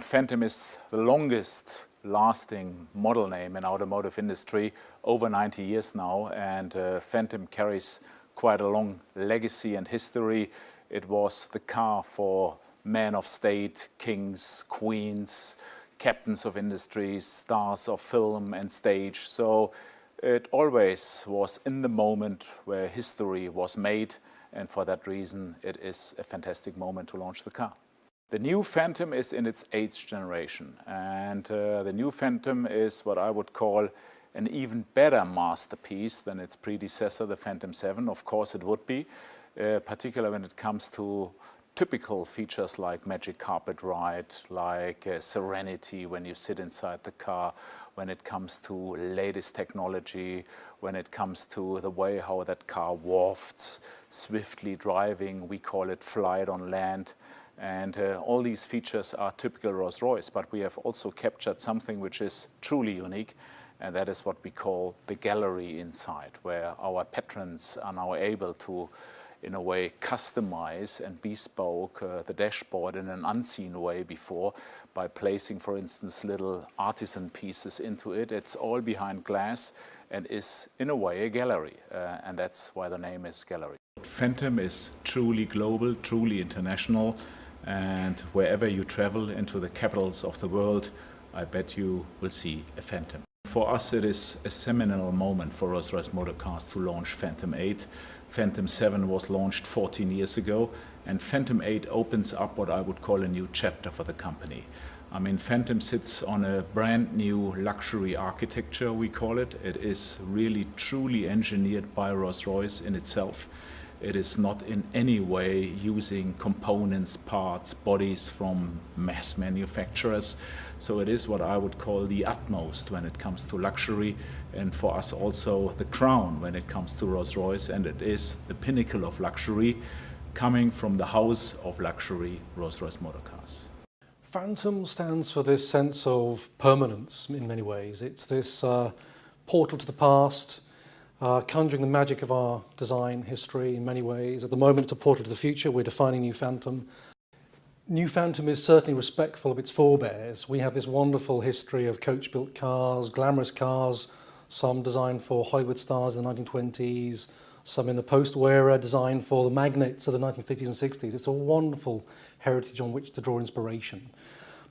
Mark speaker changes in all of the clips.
Speaker 1: Phantom is the longest lasting model name in automotive industry, over 90 years now, and Phantom carries quite a long legacy and history. It was the car for men of state, kings, queens, captains of industries, stars of film and stage. So it always was in the moment where history was made, and for that reason it is a fantastic moment to launch the car. The new Phantom is in its 8th generation, and the new Phantom is what I would call an even better masterpiece than its predecessor, the Phantom 7. Of course it would be, particularly when it comes to typical features like magic carpet ride, like serenity when you sit inside the car, when it comes to latest technology, when it comes to the way how that car wafts, swiftly driving, we call it flight on land. And all these features are typical Rolls-Royce, but we have also captured something which is truly unique, and that is what we call the gallery inside, where our patrons are now able to, in a way, customize and bespoke the dashboard in an unseen way before by placing, for instance, little artisan pieces into it. It's all behind glass and is, in a way, a gallery, and that's why the name is Gallery. Phantom is truly global, truly international, and wherever you travel into the capitals of the world, I bet you will see a Phantom. For us, it is a seminal moment for Rolls-Royce Motor Cars to launch Phantom 8. Phantom 7 was launched 14 years ago, and Phantom 8 opens up what I would call a new chapter for the company. I mean, Phantom sits on a brand new luxury architecture, we call it. It is really truly engineered by Rolls-Royce in itself. It is not in any way using components, parts, bodies from mass manufacturers. So it is what I would call the utmost when it comes to luxury, and for us also the crown when it comes to Rolls-Royce, and it is the pinnacle of luxury coming from the house of luxury, Rolls-Royce Motor Cars.
Speaker 2: Phantom stands for this sense of permanence in many ways. It's this portal to the past, conjuring the magic of our design history in many ways. At the moment, it's a portal to the future. We're defining New Phantom. New Phantom is certainly respectful of its forebears. We have this wonderful history of coach-built cars, glamorous cars, some designed for Hollywood stars in the 1920s, some in the post-war era designed for the magnates of the 1950s and 60s. It's a wonderful heritage on which to draw inspiration.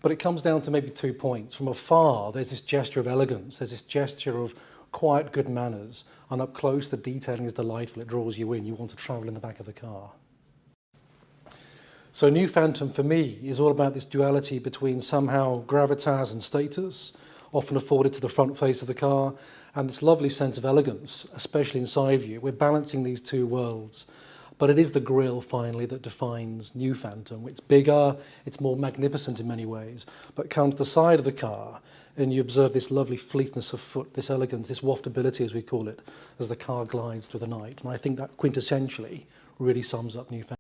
Speaker 2: But it comes down to maybe 2 points. From afar, there's this gesture of elegance, there's this gesture of quiet good manners, and up close the detailing is delightful, it draws you in, you want to travel in the back of the car. So New Phantom for me is all about this duality between somehow gravitas and status, often afforded to the front face of the car, and this lovely sense of elegance, especially in side view. We're balancing these two worlds. But it is the grille, finally, that defines New Phantom. It's bigger, it's more magnificent in many ways, but come to the side of the car and you observe this lovely fleetness of foot, this elegance, this waftability, as we call it, as the car glides through the night. And I think that quintessentially really sums up New Phantom.